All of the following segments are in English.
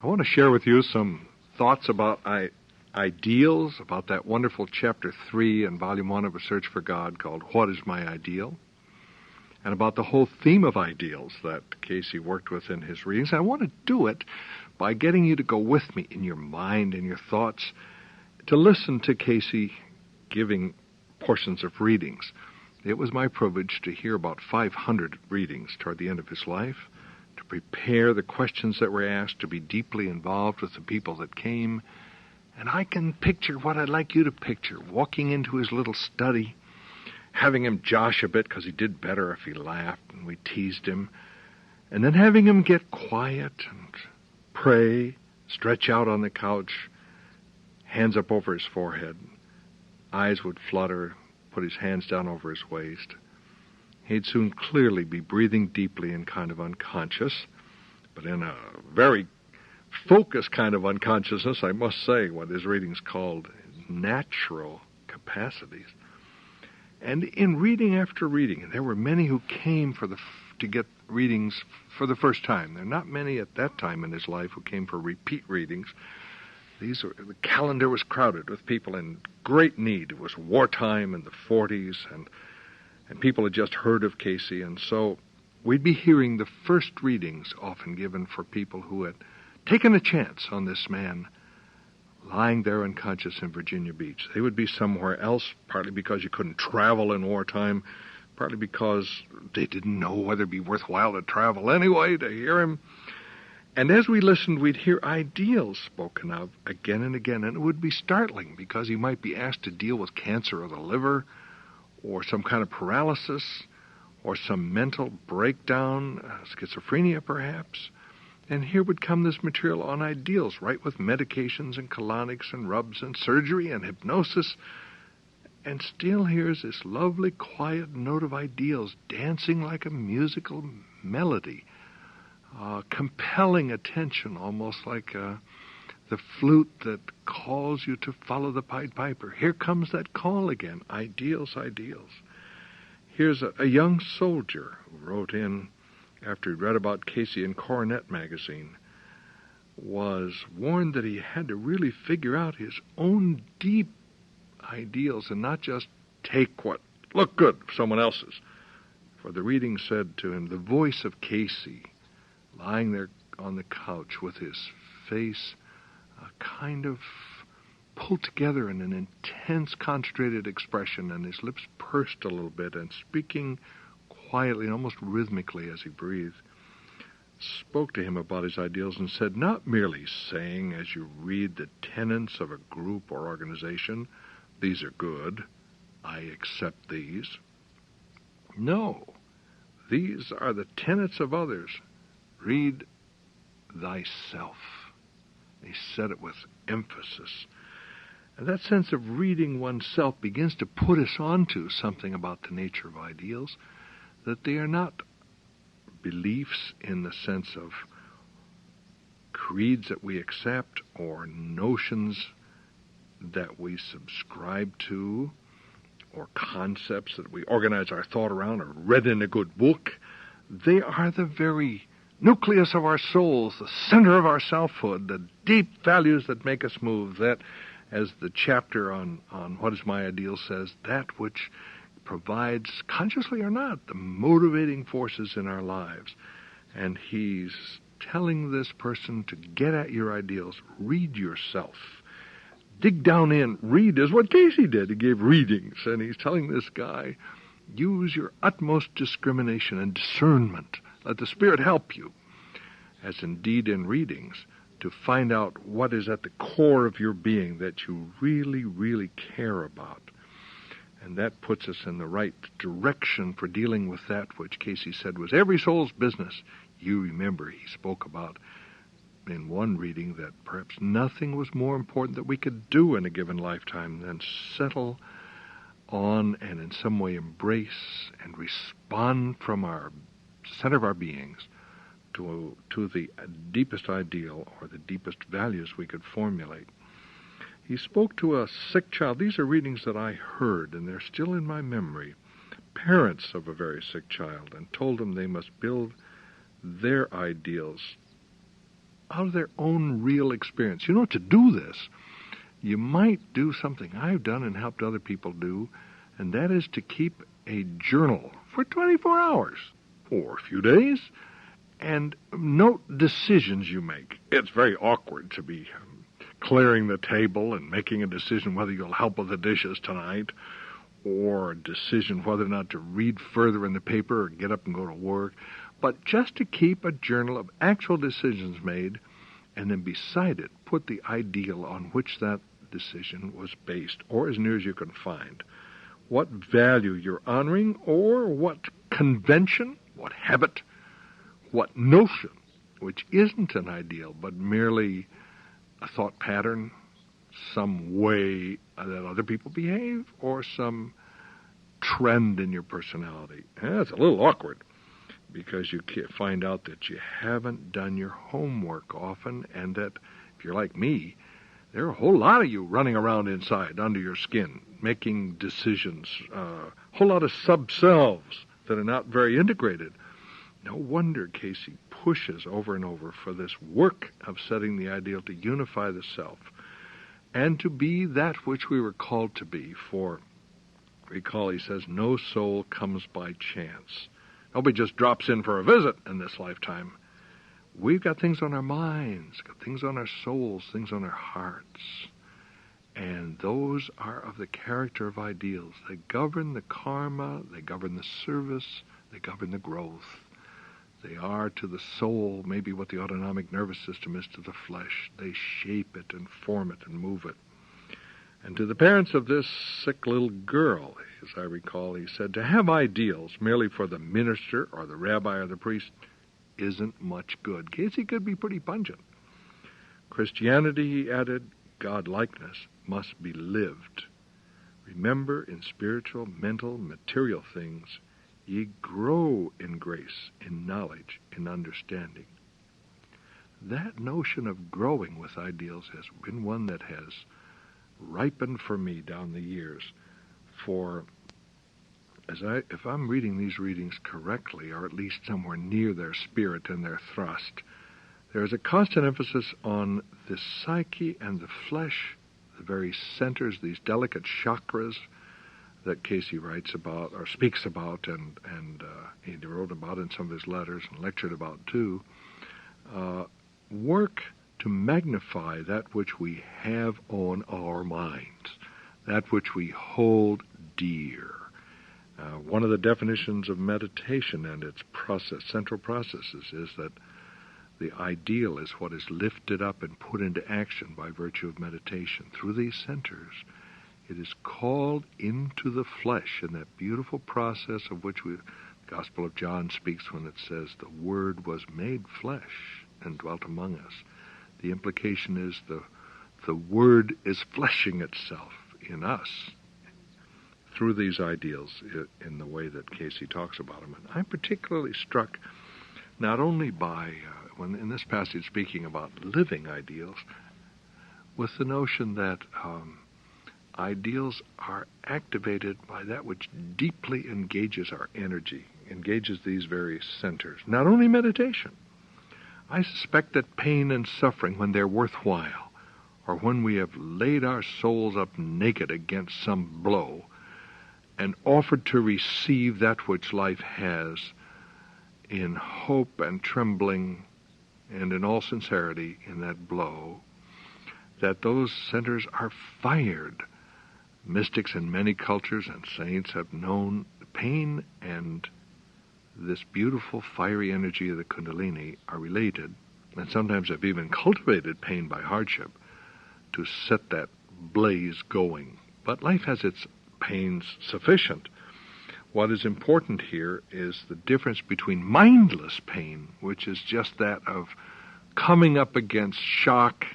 I want to share with you some thoughts about ideals, about that wonderful chapter 3 in volume 1 of A Search for God called What is My Ideal? And about the whole theme of ideals that Casey worked with in his readings. I want to do it by getting you to go with me in your mind and your thoughts to listen to Casey giving portions of readings. It was my privilege to hear about 500 readings toward the end of his life, to prepare the questions that were asked, to be deeply involved with the people that came. And I can picture what I'd like you to picture, walking into his little study, having him josh a bit because he did better if he laughed and we teased him, and then having him get quiet and pray, stretch out on the couch, hands up over his forehead, eyes would flutter, put his hands down over his waist. He'd soon clearly be breathing deeply and kind of unconscious, but in a very focused kind of unconsciousness, I must say, what his readings called natural capacities. And in reading after reading, and there were many who came to get readings for the first time. There are not many at that time in his life who came for repeat readings. The calendar was crowded with people in great need. It was wartime in the 40s, and people had just heard of Casey, and so we'd be hearing the first readings often given for people who had taken a chance on this man lying there unconscious in Virginia Beach. They would be somewhere else, partly because you couldn't travel in wartime, partly because they didn't know whether it'd be worthwhile to travel anyway to hear him. And as we listened, we'd hear ideals spoken of again and again, and it would be startling because he might be asked to deal with cancer of the liver or some kind of paralysis or some mental breakdown, schizophrenia perhaps. And here would come this material on ideals, right, with medications and colonics and rubs and surgery and hypnosis. And still here's this lovely, quiet note of ideals dancing like a musical melody, compelling attention, almost like the flute that calls you to follow the Pied Piper. Here comes that call again, ideals, ideals. Here's a young soldier who wrote in, after he'd read about Casey in Coronet magazine, was warned that he had to really figure out his own deep ideals and not just take what looked good for someone else's. For the reading said to him, the voice of Casey, lying there on the couch with his face kind of pulled together in an intense, concentrated expression, and his lips pursed a little bit, and speaking quietly and almost rhythmically as he breathed, spoke to him about his ideals and said, not merely saying as you read the tenets of a group or organization, these are good, I accept these. No, these are the tenets of others. Read thyself. He said it with emphasis. And that sense of reading oneself begins to put us onto something about the nature of ideals, that they are not beliefs in the sense of creeds that we accept or notions that we subscribe to or concepts that we organize our thought around or read in a good book. They are the very nucleus of our souls, the center of our selfhood, the deep values that make us move, that, as the chapter on What is My Ideal says, that which provides, consciously or not, the motivating forces in our lives. And he's telling this person to get at your ideals. Read yourself. Dig down in. Read is what Casey did. He gave readings, and he's telling this guy, use your utmost discrimination and discernment. Let the Spirit help you, as indeed in readings, to find out what is at the core of your being that you really, really care about. And that puts us in the right direction for dealing with that which Casey said was every soul's business. You remember he spoke about in one reading that perhaps nothing was more important that we could do in a given lifetime than settle on and in some way embrace and respond from our center of our beings to the deepest ideal or the deepest values we could formulate. He spoke to a sick child. These are readings that I heard, and they're still in my memory. Parents of a very sick child, and told them they must build their ideals out of their own real experience. You know, to do this, you might do something I've done and helped other people do, and that is to keep a journal for 24 hours or a few days and note decisions you make. It's very awkward to be clearing the table and making a decision whether you'll help with the dishes tonight, or a decision whether or not to read further in the paper or get up and go to work. But just to keep a journal of actual decisions made, and then beside it put the ideal on which that decision was based, or as near as you can find. What value you're honoring, or what convention, what habit, what notion, which isn't an ideal, but merely a thought pattern, some way that other people behave, or some trend in your personality. It's a little awkward, because you find out that you haven't done your homework often, and that if you're like me, there are a whole lot of you running around inside, under your skin, making decisions, a whole lot of sub-selves that are not very integrated. No wonder Casey pushes over and over for this work of setting the ideal to unify the self and to be that which we were called to be. For, recall, he says, no soul comes by chance. Nobody just drops in for a visit in this lifetime. We've got things on our minds, got things on our souls, things on our hearts. And those are of the character of ideals. They govern the karma, they govern the service, they govern the growth. They are to the soul maybe what the autonomic nervous system is to the flesh. They shape it and form it and move it. And to the parents of this sick little girl, as I recall, he said, to have ideals merely for the minister or the rabbi or the priest isn't much good. Casey could be pretty pungent. Christianity, he added, God-likeness must be lived. Remember, in spiritual, mental, material things, ye grow in grace, in knowledge, in understanding. That notion of growing with ideals has been one that has ripened for me down the years. For if I'm reading these readings correctly, or at least somewhere near their spirit and their thrust, there is a constant emphasis on the psyche and the flesh, the very centers, these delicate chakras that Casey writes about, or speaks about, and he wrote about in some of his letters and lectured about too, work to magnify that which we have on our minds, that which we hold dear. One of the definitions of meditation and its central processes is that the ideal is what is lifted up and put into action by virtue of meditation. Through these centers, it is called into the flesh in that beautiful process of which the Gospel of John speaks when it says, the Word was made flesh and dwelt among us. The implication is the Word is fleshing itself in us through these ideals in the way that Casey talks about them. And I'm particularly struck not only by, when in this passage speaking about living ideals, with the notion that ideals are activated by that which deeply engages our energy, engages these very centers. Not only meditation. I suspect that pain and suffering, when they're worthwhile, or when we have laid our souls up naked against some blow and offered to receive that which life has in hope and trembling and in all sincerity in that blow, that those centers are fired. Mystics in many cultures and saints have known pain and this beautiful fiery energy of the Kundalini are related, and sometimes have even cultivated pain by hardship to set that blaze going. But life has its pains sufficient. What is important here is the difference between mindless pain, which is just that of coming up against shock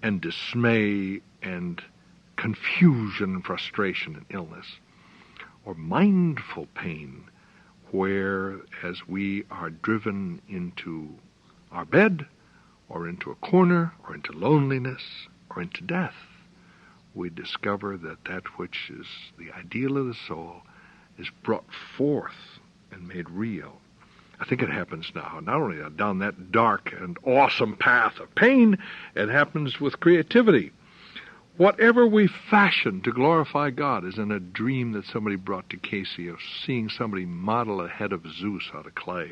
and dismay and confusion and frustration and illness, or mindful pain, where as we are driven into our bed or into a corner or into loneliness or into death, we discover that that which is the ideal of the soul is brought forth and made real. I think it happens now, not only down that dark and awesome path of pain, it happens with creativity. Whatever we fashion to glorify God is in a dream that somebody brought to Casey of seeing somebody model a head of Zeus out of clay.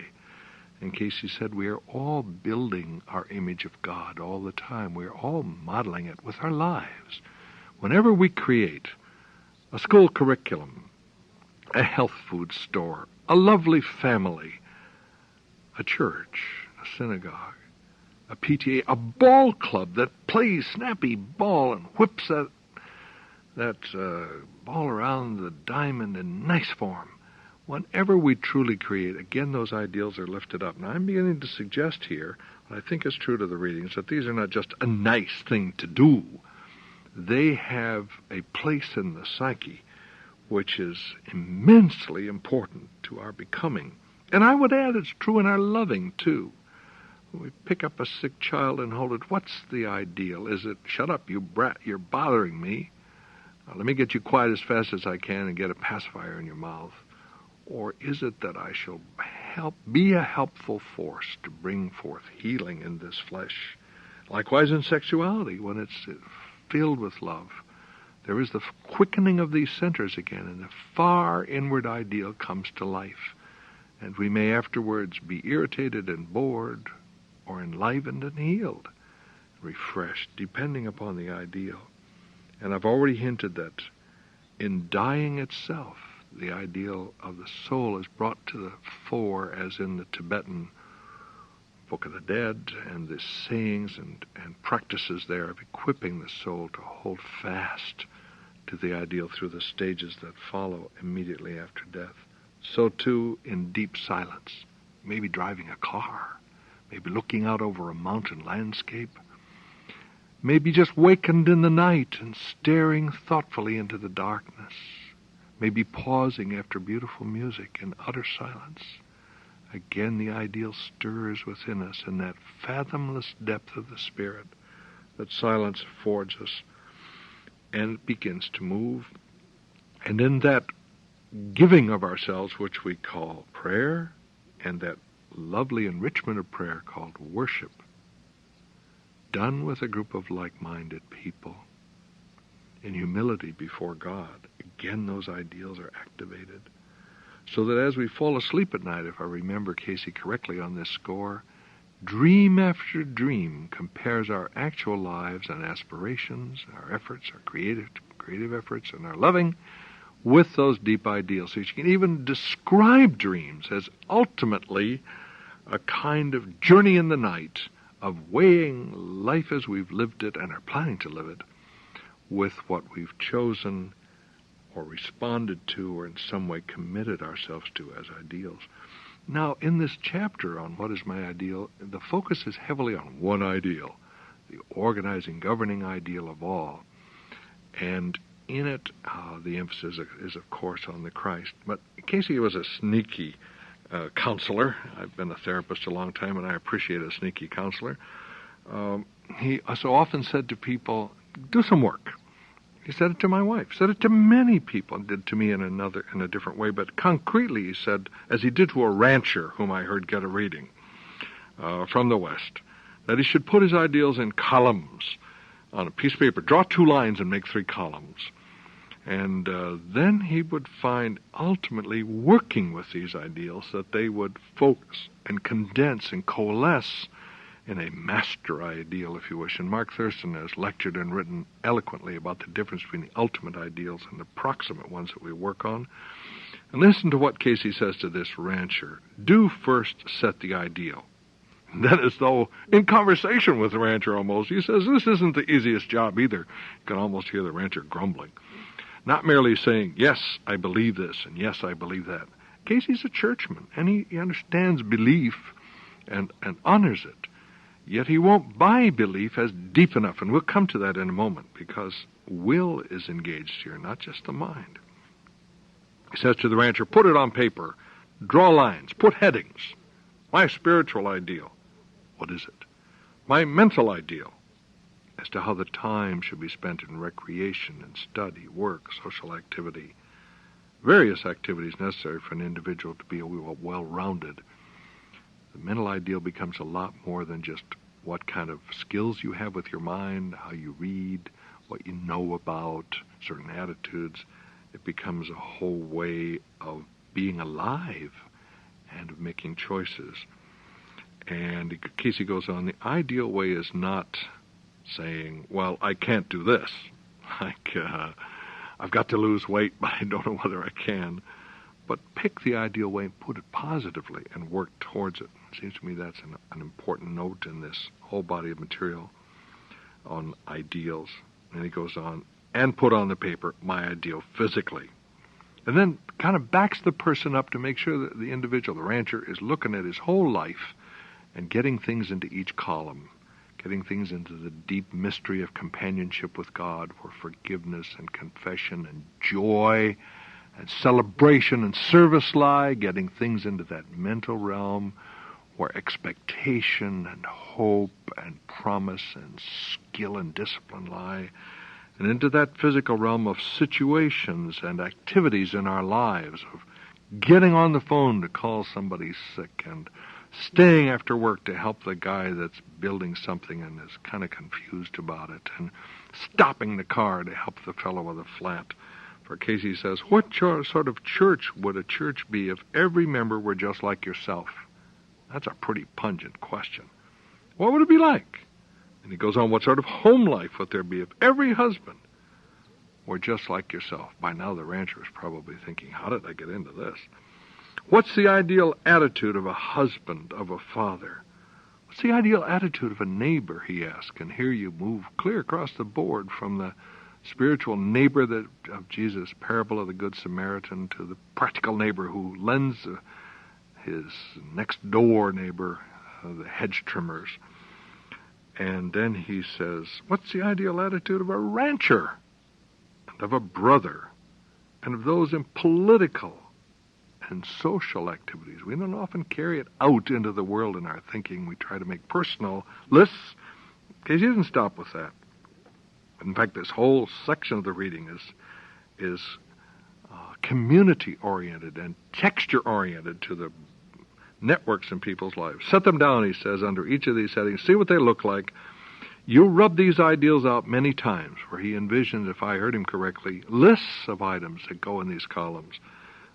And Casey said, we are all building our image of God all the time. We are all modeling it with our lives. Whenever we create a school curriculum, a health food store, a lovely family, a church, a synagogue, a PTA, a ball club that plays snappy ball and whips that ball around the diamond in nice form. Whenever we truly create, again, those ideals are lifted up. Now, I'm beginning to suggest here, what I think is true to the readings, that these are not just a nice thing to do. They have a place in the psyche which is immensely important to our becoming. And I would add it's true in our loving, too. When we pick up a sick child and hold it, what's the ideal? Is it, shut up, you brat, you're bothering me. Let me get you quiet as fast as I can and get a pacifier in your mouth. Or is it that I shall be a helpful force to bring forth healing in this flesh? Likewise in sexuality, when it's filled with love, there is the quickening of these centers again, and the far inward ideal comes to life. And we may afterwards be irritated and bored, or enlivened and healed, refreshed, depending upon the ideal. And I've already hinted that in dying itself, the ideal of the soul is brought to the fore, as in the Tibetan Book of the Dead, and the sayings and practices there of equipping the soul to hold fast to the ideal through the stages that follow immediately after death. So too in deep silence, maybe driving a car, maybe looking out over a mountain landscape, maybe just wakened in the night and staring thoughtfully into the darkness, maybe pausing after beautiful music in utter silence. Again, the ideal stirs within us in that fathomless depth of the spirit that silence affords us, and it begins to move. And in that giving of ourselves, which we call prayer, and that lovely enrichment of prayer called worship, done with a group of like-minded people, in humility before God, again those ideals are activated. So that as we fall asleep at night, if I remember Casey correctly on this score, dream after dream compares our actual lives and aspirations, our efforts, our creative efforts, and our loving with those deep ideals. So you can even describe dreams as ultimately a kind of journey in the night of weighing life as we've lived it and are planning to live it with what we've chosen or responded to or in some way committed ourselves to as ideals. Now, in this chapter on what is my ideal, the focus is heavily on one ideal, the organizing, governing ideal of all. And in it, the emphasis is, of course, on the Christ. But Casey was a sneaky counselor. I've been a therapist a long time, and I appreciate a sneaky counselor. He so often said to people, do some work. He said it to my wife, said it to many people, and did to me in a different way. But concretely, he said, as he did to a rancher whom I heard get a reading from the West, that he should put his ideals in columns on a piece of paper, draw 2 lines and make 3 columns. And then he would find ultimately working with these ideals that they would focus and condense and coalesce in a master ideal, if you wish. And Mark Thurston has lectured and written eloquently about the difference between the ultimate ideals and the proximate ones that we work on. And listen to what Casey says to this rancher. Do first set the ideal. And then, as though in conversation with the rancher almost, he says, this isn't the easiest job either. You can almost hear the rancher grumbling. Not merely saying, yes, I believe this, and yes, I believe that. Casey's a churchman, and he understands belief and honors it. Yet he won't buy belief as deep enough, and we'll come to that in a moment, because will is engaged here, not just the mind. He says to the rancher, put it on paper, draw lines, put headings. My spiritual ideal, what is it? My mental ideal, as to how the time should be spent in recreation and study, work, social activity, various activities necessary for an individual to be well-rounded. The mental ideal becomes a lot more than just what kind of skills you have with your mind, how you read, what you know about certain attitudes. It becomes a whole way of being alive and of making choices. And Casey goes on, the ideal way is not saying, well, I can't do this. Like, I've got to lose weight, but I don't know whether I can. But pick the ideal way and put it positively and work towards it. It seems to me that's an important note in this whole body of material on ideals. And he goes on, and put on the paper my ideal physically. And then kind of backs the person up to make sure that the individual, the rancher, is looking at his whole life and getting things into each column, getting things into the deep mystery of companionship with God, where forgiveness and confession and joy and celebration and service lie, getting things into that mental realm where expectation and hope and promise and skill and discipline lie, and into that physical realm of situations and activities in our lives, of getting on the phone to call somebody sick and staying after work to help the guy that's building something and is kind of confused about it, and stopping the car to help the fellow with a flat. For Casey says, what sort of church would a church be if every member were just like yourself? That's a pretty pungent question. What would it be like? And he goes on, what sort of home life would there be if every husband were just like yourself? By now the rancher is probably thinking, how did I get into this? What's the ideal attitude of a husband, of a father? What's the ideal attitude of a neighbor, he asks. And here you move clear across the board from the spiritual neighbor of Jesus' parable of the Good Samaritan to the practical neighbor who lends his next-door neighbor the hedge trimmers. And then he says, what's the ideal attitude of a rancher and of a brother and of those in political and social activities? We don't often carry it out into the world in our thinking. We try to make personal lists. Because he doesn't stop with that. In fact, this whole section of the reading is community-oriented and texture-oriented to the networks in people's lives. Set them down, he says, under each of these headings. See what they look like. You'll rub these ideals out many times, where he envisions, if I heard him correctly, lists of items that go in these columns,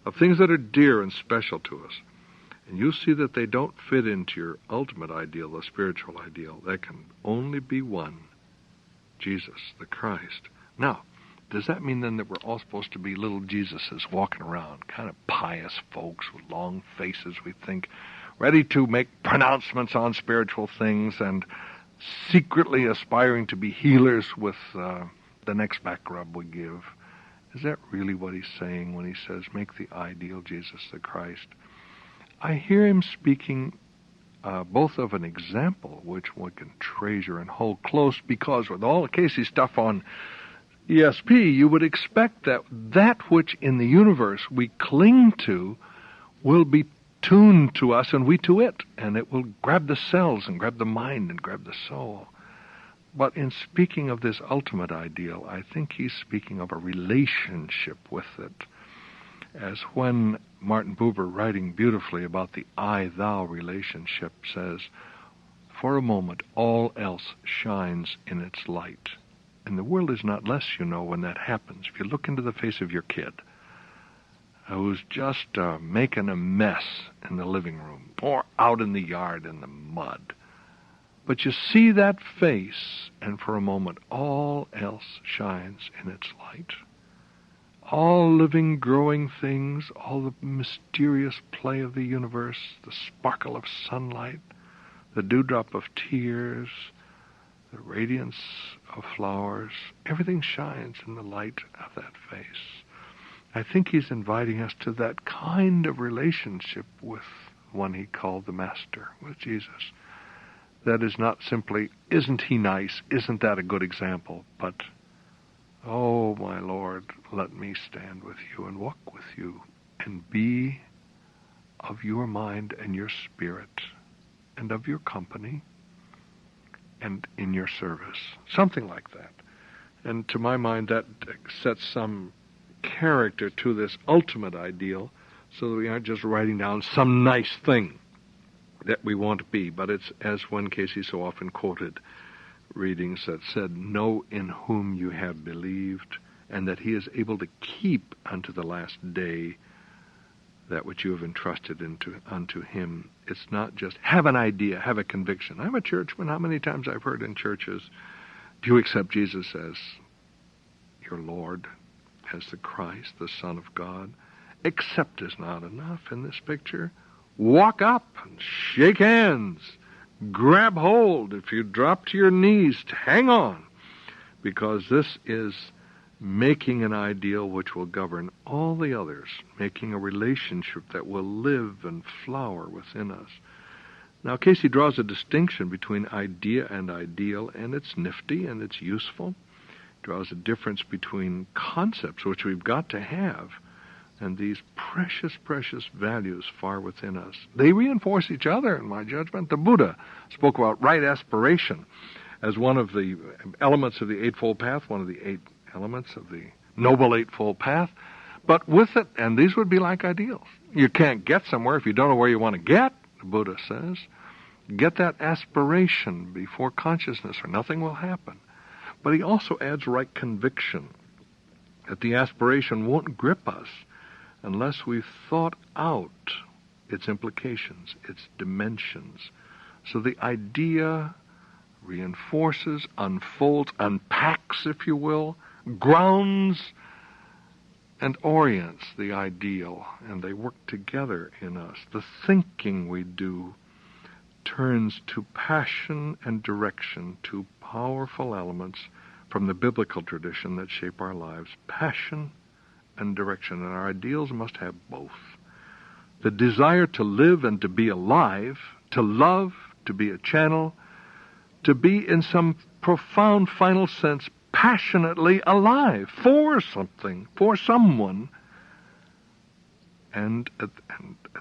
of things that are dear and special to us. And you'll see that they don't fit into your ultimate ideal, the spiritual ideal. There can only be one, Jesus, the Christ. Now, does that mean then that we're all supposed to be little Jesuses walking around, kind of pious folks with long faces, we think, ready to make pronouncements on spiritual things and secretly aspiring to be healers with the next back rub we give? Is that really what he's saying when he says, make the ideal Jesus the Christ? I hear him speaking both of an example which one can treasure and hold close, because with all the Casey stuff on ESP, you would expect that which in the universe we cling to will be tuned to us and we to it, and it will grab the cells and grab the mind and grab the soul. But in speaking of this ultimate ideal, I think he's speaking of a relationship with it. As when Martin Buber, writing beautifully about the I-thou relationship, says, for a moment all else shines in its light. And the world is not less, you know, when that happens. If you look into the face of your kid, who's just making a mess in the living room or out in the yard in the mud, but you see that face, and for a moment all else shines in its light. All living, growing things, all the mysterious play of the universe, the sparkle of sunlight, the dewdrop of tears, the radiance of flowers, everything shines in the light of that face. I think he's inviting us to that kind of relationship with one he called the Master, with Jesus. That is not simply, isn't he nice, isn't that a good example, but, oh, my Lord, let me stand with you and walk with you and be of your mind and your spirit and of your company and in your service. Something like that. And to my mind, that sets some character to this ultimate ideal, so that we aren't just writing down some nice thing that we want to be, but it's, as when Casey so often quoted readings that said, "Know in whom you have believed, and that he is able to keep unto the last day that which you have entrusted unto him." It's not just have an idea, have a conviction. I'm a churchman. How many times I've heard in churches, do you accept Jesus as your Lord, as the Christ, the Son of God? Accept is not enough in this picture. Walk up and shake hands. Grab hold. If you drop to your knees, hang on. Because this is making an ideal which will govern all the others, making a relationship that will live and flower within us. Now, Casey draws a distinction between idea and ideal, and it's nifty and it's useful. Draws a difference between concepts, which we've got to have, and these precious, precious values far within us. They reinforce each other, in my judgment. The Buddha spoke about right aspiration as one of the elements of the Eightfold Path, one of the 8 elements of the Noble Eightfold Path. But with it, and these would be like ideals. You can't get somewhere if you don't know where you want to get, the Buddha says. Get that aspiration before consciousness or nothing will happen. But he also adds right conviction, that the aspiration won't grip us unless we've thought out its implications, its dimensions. So the idea reinforces, unfolds, unpacks, if you will, grounds and orients the ideal, and they work together in us. The thinking we do turns to passion and direction, two powerful elements from the biblical tradition that shape our lives. Passion and direction, and our ideals must have both. The desire to live and to be alive, to love, to be a channel, to be in some profound final sense passionately alive for something, for someone, and at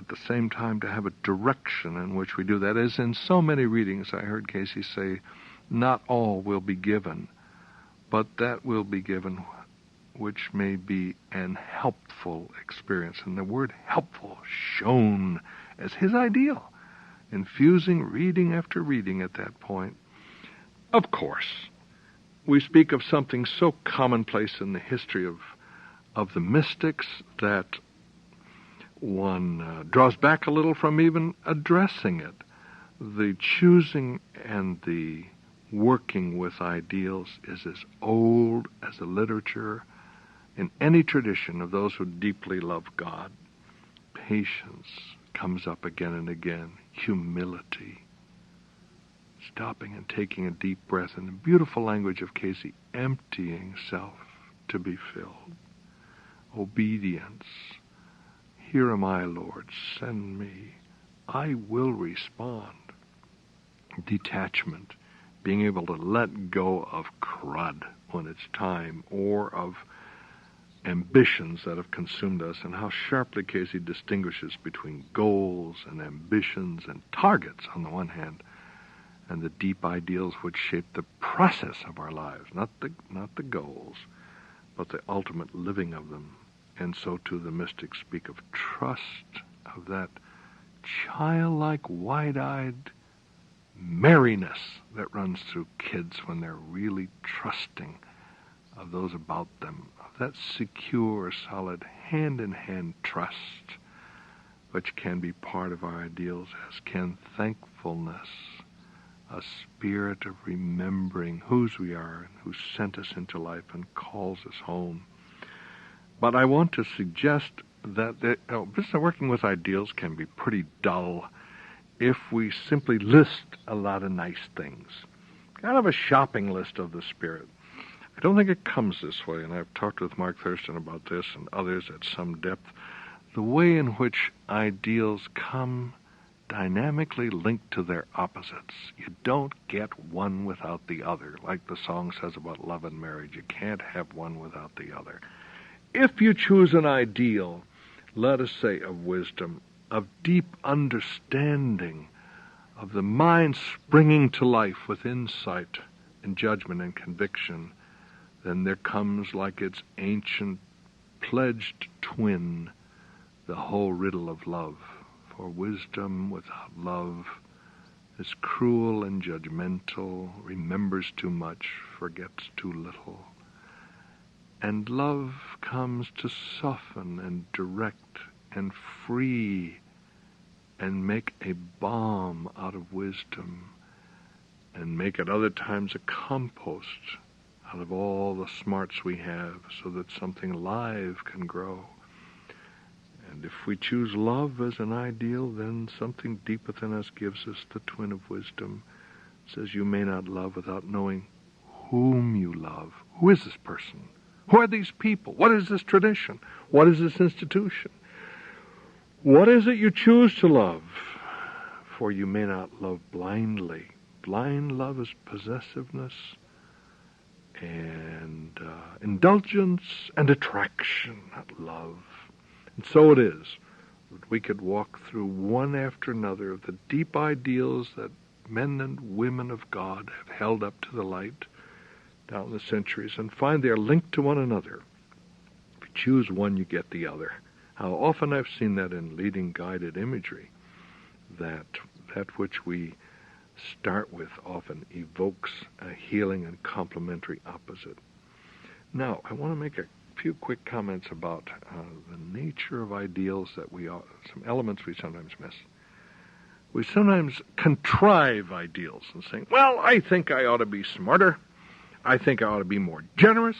the same time to have a direction in which we do that. As in so many readings I heard Casey say, not all will be given, but that will be given which may be an helpful experience. And the word helpful shone as his ideal, infusing reading after reading at that point. Of course, we speak of something so commonplace in the history of the mystics that one draws back a little from even addressing it. The choosing and the working with ideals is as old as the literature in any tradition of those who deeply love God. Patience comes up again and again. Humility. Stopping and taking a deep breath in the beautiful language of Casey, emptying self to be filled. Obedience. Here am I, Lord, send me. I will respond. Detachment. Being able to let go of crud when it's time, or of ambitions that have consumed us, and how sharply Casey distinguishes between goals and ambitions and targets on the one hand, and the deep ideals which shape the process of our lives, not the goals, but the ultimate living of them. And so too the mystics speak of trust, of that childlike, wide-eyed merriness that runs through kids when they're really trusting of those about them, of that secure, solid, hand-in-hand trust, which can be part of our ideals, as can thankfulness, a spirit of remembering whose we are and who sent us into life and calls us home. But I want to suggest that business working with ideals can be pretty dull if we simply list a lot of nice things. Kind of a shopping list of the Spirit. I don't think it comes this way, and I've talked with Mark Thurston about this and others at some depth. The way in which ideals come dynamically linked to their opposites. You don't get one without the other. Like the song says about love and marriage, you can't have one without the other. If you choose an ideal, let us say of wisdom, of deep understanding, of the mind springing to life with insight and judgment and conviction, then there comes, like its ancient pledged twin, the whole riddle of love. For wisdom without love is cruel and judgmental, remembers too much, forgets too little. And love comes to soften and direct and free and make a balm out of wisdom and make at other times a compost out of all the smarts we have so that something live can grow. And if we choose love as an ideal, then something deep within us gives us the twin of wisdom. It says you may not love without knowing whom you love. Who is this person? Who are these people? What is this tradition? What is this institution? What is it you choose to love? For you may not love blindly. Blind love is possessiveness and indulgence and attraction, not love. And so it is that we could walk through one after another of the deep ideals that men and women of God have held up to the light down the centuries and find they are linked to one another. If you choose one, you get the other. How often I've seen that in leading guided imagery, that which we start with often evokes a healing and complementary opposite. Now, I want to make a few quick comments about the nature of ideals that some elements we sometimes miss. We sometimes contrive ideals and saying, well, I think I ought to be smarter. I think I ought to be more generous.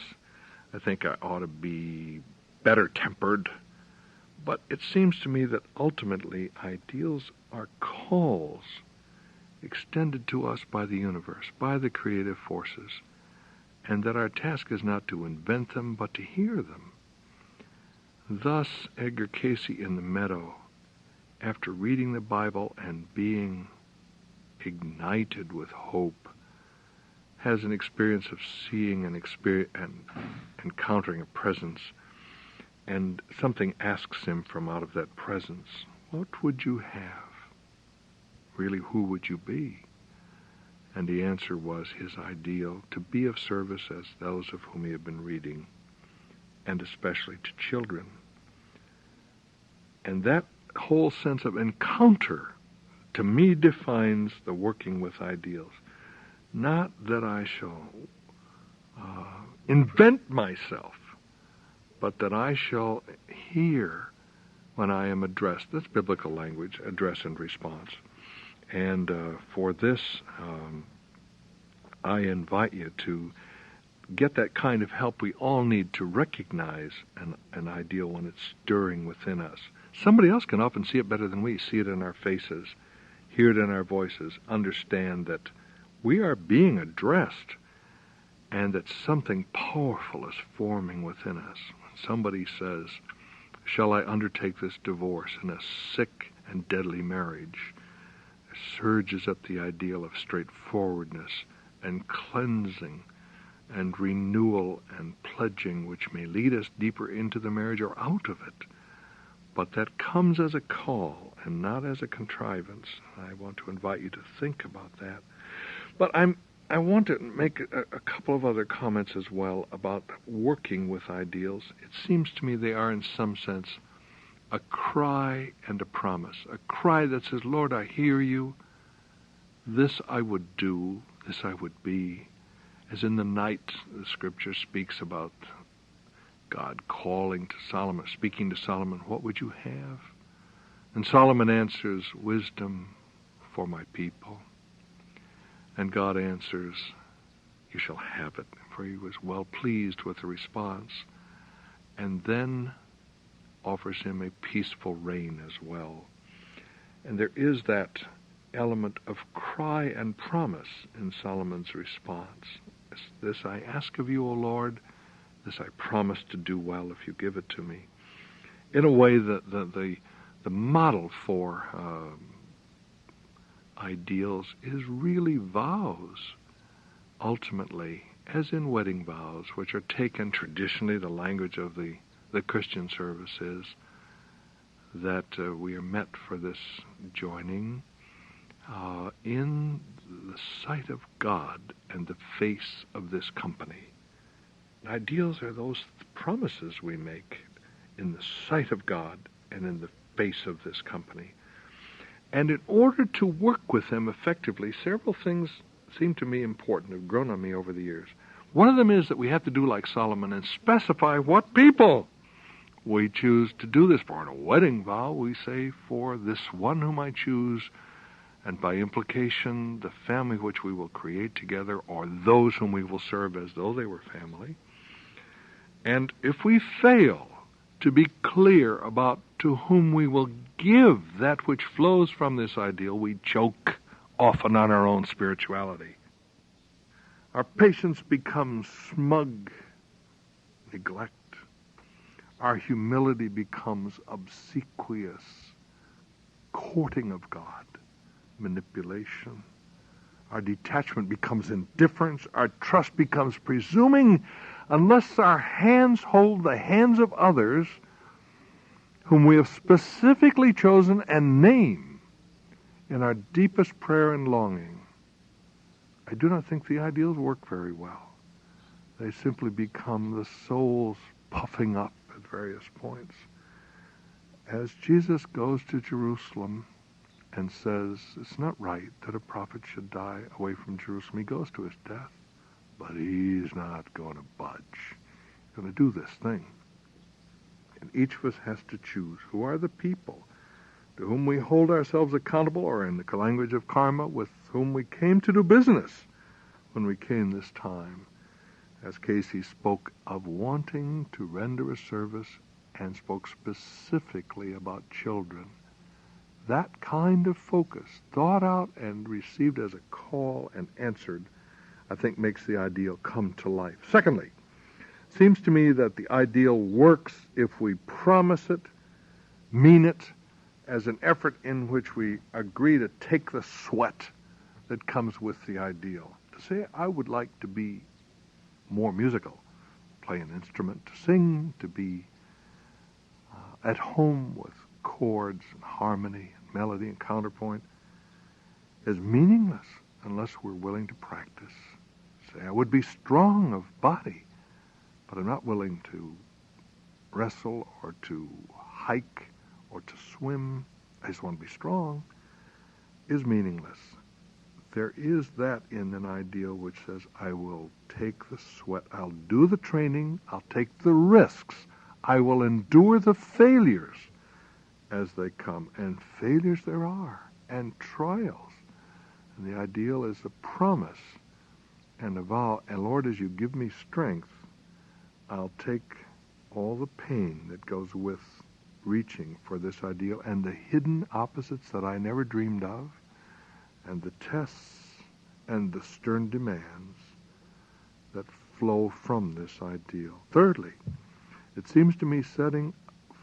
I think I ought to be better tempered. But it seems to me that ultimately ideals are calls extended to us by the universe, by the creative forces, and that our task is not to invent them, but to hear them. Thus, Edgar Cayce in The Meadow, after reading the Bible and being ignited with hope, has an experience of seeing and encountering a presence, and something asks him from out of that presence, what would you have? Really, who would you be? And the answer was his ideal, to be of service as those of whom he had been reading, and especially to children. And that whole sense of encounter, to me, defines the working with ideals. Not that I shall invent myself, but that I shall hear when I am addressed. That's biblical language, address and response. And for this, I invite you to get that kind of help we all need to recognize an ideal when it's stirring within us. Somebody else can often see it better than we. See it in our faces, hear it in our voices, understand that we are being addressed and that something powerful is forming within us. When somebody says, shall I undertake this divorce in a sick and deadly marriage? Surges up the ideal of straightforwardness and cleansing and renewal and pledging, which may lead us deeper into the marriage or out of it. But that comes as a call and not as a contrivance. I want to invite you to think about that. But I want to make a couple of other comments as well about working with ideals. It seems to me they are in some sense a cry and a promise, a cry that says, Lord, I hear you. This I would do, this I would be. As in the night, the scripture speaks about God calling to Solomon, speaking to Solomon, what would you have? And Solomon answers, wisdom for my people. And God answers, you shall have it. For he was well pleased with the response. And then offers him a peaceful reign as well. And there is that element of cry and promise in Solomon's response. This I ask of you, O Lord, this I promise to do well if you give it to me. In a way, the model for ideals is really vows, ultimately, as in wedding vows, which are taken traditionally, the language of the Christian service is that we are met for this joining in the sight of God and the face of this company. Ideals are those promises we make in the sight of God and in the face of this company. And in order to work with them effectively, several things seem to me important, have grown on me over the years. One of them is that we have to do like Solomon and specify what people we choose to do this for. In a wedding vow, we say, for this one whom I choose, and by implication, the family which we will create together, or those whom we will serve as though they were family. And if we fail to be clear about to whom we will give that which flows from this ideal, we choke often on our own spirituality. Our patience becomes smug neglect. Our humility becomes obsequious courting of God, manipulation. Our detachment becomes indifference. Our trust becomes presuming, unless our hands hold the hands of others whom we have specifically chosen and name in our deepest prayer and longing. I do not think the ideals work very well. They simply become the soul's puffing up at various points. As Jesus goes to Jerusalem and says, it's not right that a prophet should die away from Jerusalem, he goes to his death, but he's not going to budge. He's going to do this thing. And each of us has to choose who are the people to whom we hold ourselves accountable, or in the language of karma, with whom we came to do business when we came this time. As Casey spoke of wanting to render a service and spoke specifically about children. That kind of focus, thought out and received as a call and answered, I think makes the ideal come to life. Secondly, it seems to me that the ideal works if we promise it, mean it, as an effort in which we agree to take the sweat that comes with the ideal. To say, I would like to be more musical, play an instrument, to sing, to be at home with chords and harmony and melody and counterpoint, is meaningless unless we're willing to practice. Say, I would be strong of body, but I'm not willing to wrestle or to hike or to swim. I just want to be strong, is meaningless. There is that in an ideal which says, I will take the sweat, I'll do the training, I'll take the risks, I will endure the failures as they come. And failures there are, and trials. And the ideal is a promise and a vow. And Lord, as you give me strength, I'll take all the pain that goes with reaching for this ideal and the hidden opposites that I never dreamed of, and the tests and the stern demands that flow from this ideal. Thirdly, it seems to me setting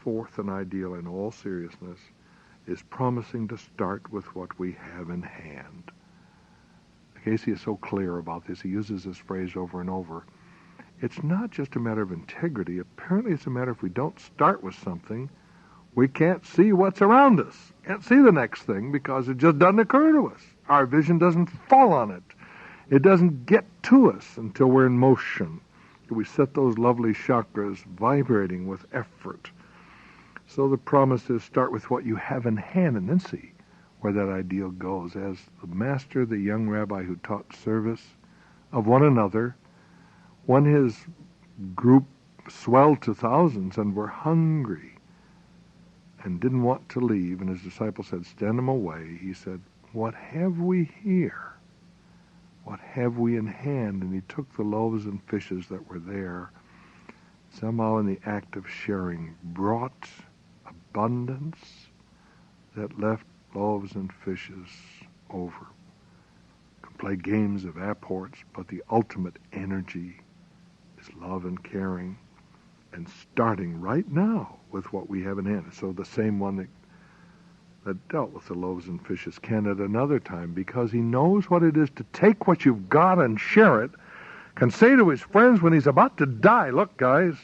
forth an ideal in all seriousness is promising to start with what we have in hand. Casey is so clear about this. He uses this phrase over and over. It's not just a matter of integrity. Apparently it's a matter if we don't start with something, we can't see what's around us. Can't see the next thing because it just doesn't occur to us. Our vision doesn't fall on it. It doesn't get to us until we're in motion. We set those lovely chakras vibrating with effort. So the promise is start with what you have in hand and then see where that ideal goes. As the master, the young rabbi who taught service of one another, when his group swelled to thousands and were hungry and didn't want to leave, and his disciples said, stand them away, he said, what have we here? What have we in hand? And he took the loaves and fishes that were there, somehow in the act of sharing, brought abundance that left loaves and fishes over. Could play games of apports, but the ultimate energy is love and caring, and starting right now with what we have in hand. So the same one that dealt with the loaves and fishes can at another time, because he knows what it is to take what you've got and share it, can say to his friends when he's about to die, look guys,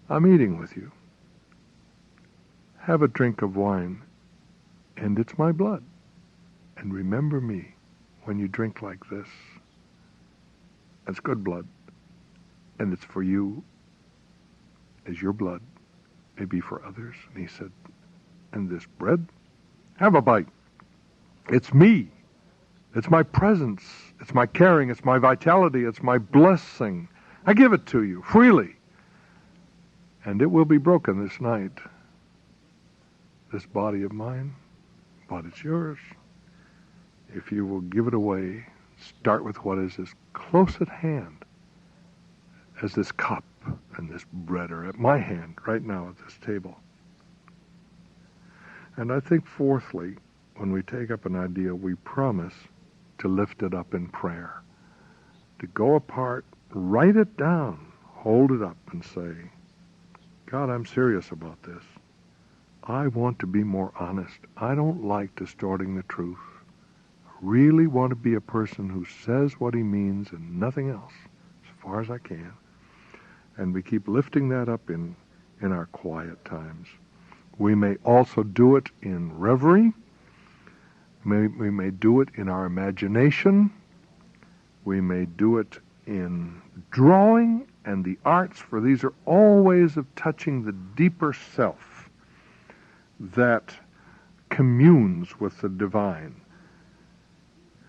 I'm eating with you. Have a drink of wine, and it's my blood. And remember me when you drink like this. It's good blood, and it's for you as your blood may be for others. And he said, and this bread Have a bite. It's me. It's my presence. It's my caring. It's my vitality. It's my blessing. I give it to you freely. And it will be broken this night. This body of mine, but it's yours. If you will give it away, start with what is as close at hand as this cup and this bread are at my hand right now at this table. And I think fourthly, when we take up an idea, we promise to lift it up in prayer. To go apart, write it down, hold it up and say, God, I'm serious about this. I want to be more honest. I don't like distorting the truth. I really want to be a person who says what he means and nothing else, as far as I can. And we keep lifting that up in our quiet times. We may also do it in reverie. We may do it in our imagination. We may do it in drawing and the arts, for these are all ways of touching the deeper self that communes with the divine.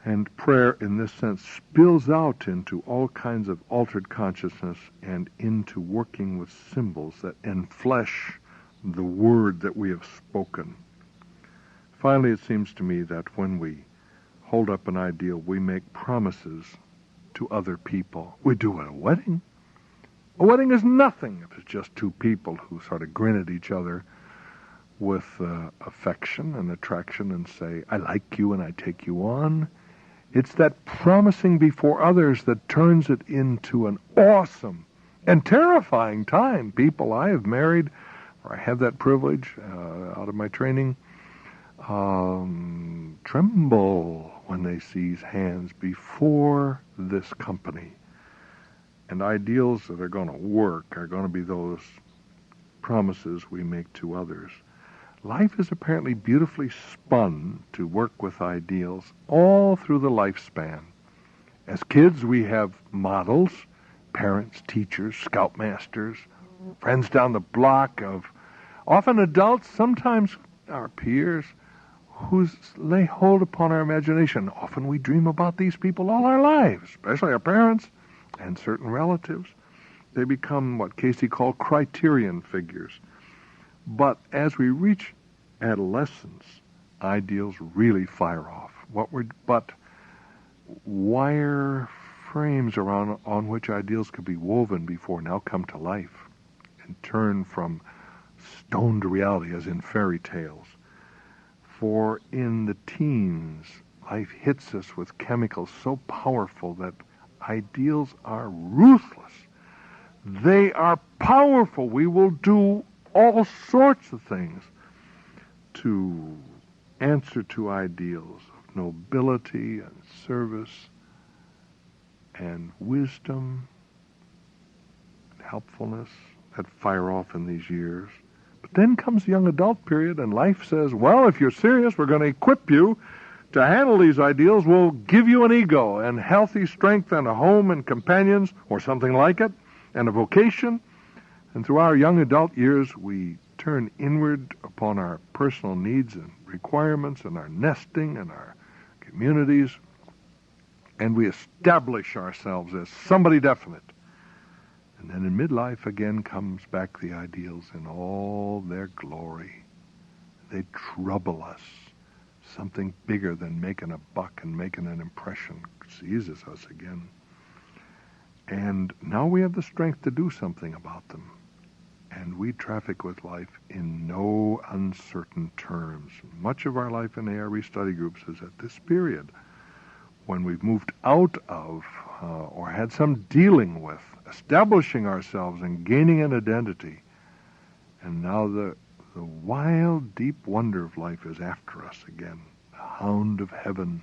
And prayer, in this sense, spills out into all kinds of altered consciousness and into working with symbols that enflesh the word that we have spoken. Finally, it seems to me that when we hold up an ideal, we make promises to other people. We do at a wedding. A wedding is nothing if it's just two people who sort of grin at each other with affection and attraction and say, I like you and I take you on. It's that promising before others that turns it into an awesome and terrifying time. People I have married, or I have that privilege out of my training, tremble when they seize hands before this company. And ideals that are going to work are going to be those promises we make to others. Life is apparently beautifully spun to work with ideals all through the lifespan. As kids, we have models, parents, teachers, scoutmasters, friends down the block, of often adults, sometimes our peers, who lay hold upon our imagination. Often we dream about these people all our lives, especially our parents and certain relatives. They become what Casey called criterion figures. But as we reach adolescence, ideals really fire off. But wire frames on which ideals could be woven before now come to life and turn from stone to reality, as in fairy tales. For in the teens, life hits us with chemicals so powerful that ideals are ruthless. They are powerful. We will do all sorts of things to answer to ideals of nobility and service and wisdom and helpfulness that fire off in these years. But then comes the young adult period, and life says, well, if you're serious, we're going to equip you to handle these ideals. We'll give you an ego and healthy strength and a home and companions, or something like it, and a vocation. And through our young adult years, we turn inward upon our personal needs and requirements and our nesting and our communities, and we establish ourselves as somebody definite. And then in midlife again comes back the ideals in all their glory. They trouble us. Something bigger than making a buck and making an impression seizes us again. And now we have the strength to do something about them. And we traffic with life in no uncertain terms. Much of our life in ARE study groups is at this period when we've moved out of or had some dealing with establishing ourselves and gaining an identity. And now the wild, deep wonder of life is after us again. The hound of heaven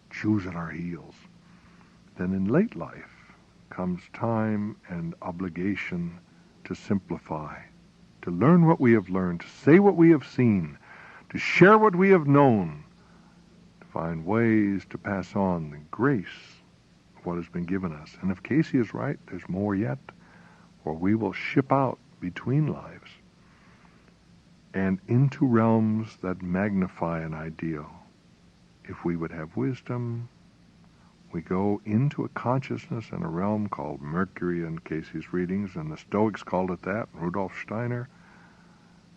chews at our heels. Then in late life comes time and obligation to simplify, to learn what we have learned, to say what we have seen, to share what we have known, to find ways to pass on the grace of what has been given us. And if Casey is right, there's more yet, for we will ship out between lives. and into realms that magnify an ideal. If we would have wisdom, we go into a consciousness in a realm called Mercury in Casey's readings, and the Stoics called it that, Rudolf Steiner.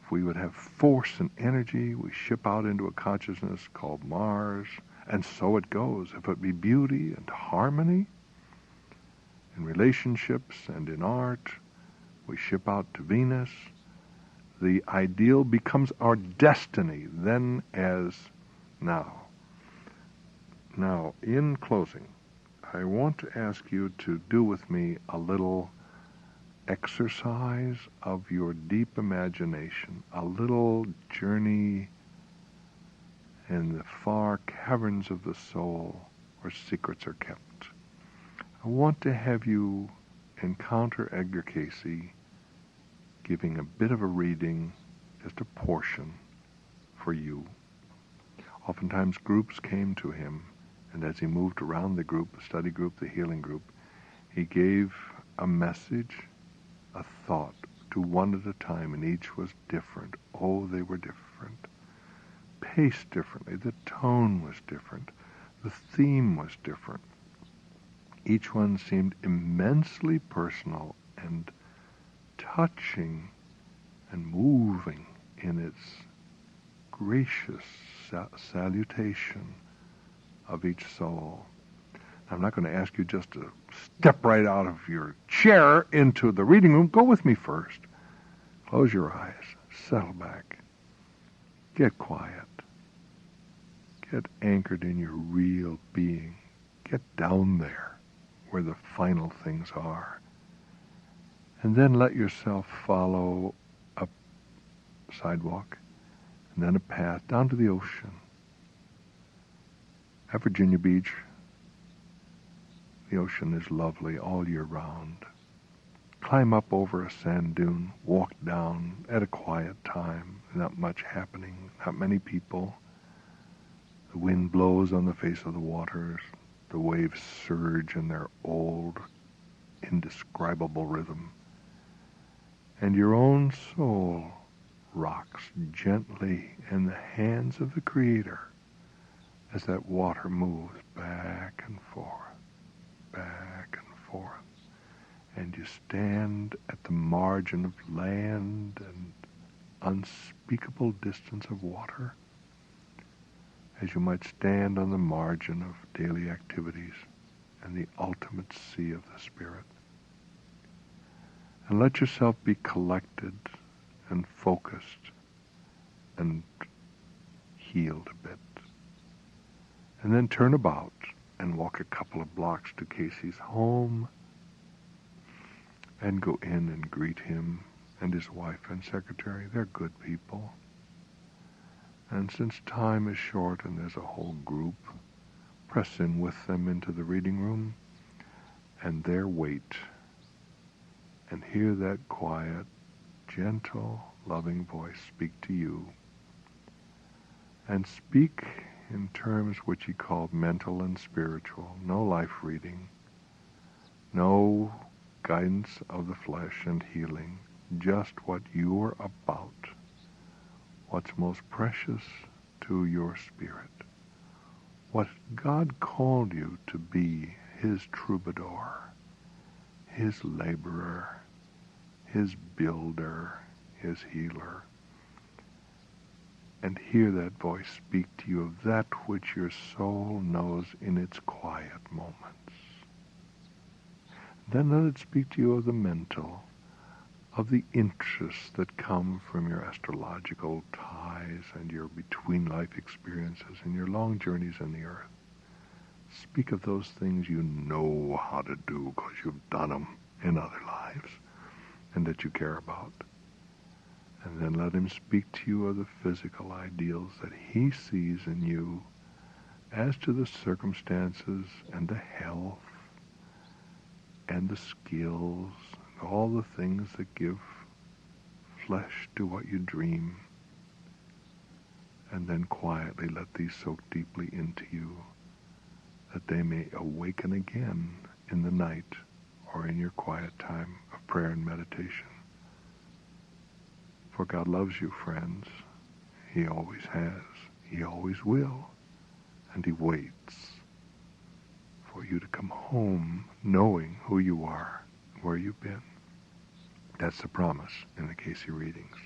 If we would have force and energy, we ship out into a consciousness called Mars, and so it goes. If it be beauty and harmony in relationships and in art, we ship out to Venus. The ideal becomes our destiny then as now. Now, in closing, I want to ask you to do with me a little exercise of your deep imagination, a little journey in the far caverns of the soul where secrets are kept. I want to have you encounter Edgar Casey giving a bit of a reading, just a portion, for you. Oftentimes groups came to him, and as he moved around the group, the study group, the healing group, he gave a message, a thought, to one at a time, and each was different. Oh, they were different. Paced differently. The tone was different. The theme was different. Each one seemed immensely personal and touching and moving in its gracious salutation of each soul. I'm not going to ask you just to step right out of your chair into the reading room. Go with me first. Close your eyes. Settle back. Get quiet. Get anchored in your real being. Get down there where the final things are. And then let yourself follow a sidewalk and then a path down to the ocean. At Virginia Beach, the ocean is lovely all year round. Climb up over a sand dune, walk down at a quiet time, not much happening, not many people. The wind blows on the face of the waters. The waves surge in their old, indescribable rhythm. And your own soul rocks gently in the hands of the Creator as that water moves back and forth, back and forth. And you stand at the margin of land and unspeakable distance of water, as you might stand on the margin of daily activities and the ultimate sea of the Spirit. And let yourself be collected and focused and healed a bit. And then turn about and walk a couple of blocks to Casey's home and go in and greet him and his wife and secretary. They're good people. And since time is short and there's a whole group, press in with them into the reading room and there wait and hear that quiet, gentle, loving voice speak to you. And speak in terms which he called mental and spiritual. No life reading, no guidance of the flesh and healing, just what you're about, what's most precious to your spirit, what God called you to be, his troubadour, his laborer, his builder, his healer. And hear that voice speak to you of that which your soul knows in its quiet moments. Then let it speak to you of the mental, of the interests that come from your astrological ties and your between-life experiences and your long journeys in the earth. Speak of those things you know how to do because you've done them in other lives and that you care about. And then let him speak to you of the physical ideals that he sees in you as to the circumstances and the health and the skills and all the things that give flesh to what you dream. And then quietly let these soak deeply into you that they may awaken again in the night or in your quiet time of prayer and meditation. For God loves you, friends. He always has. He always will. And He waits for you to come home knowing who you are, where you've been. That's the promise in the Casey readings.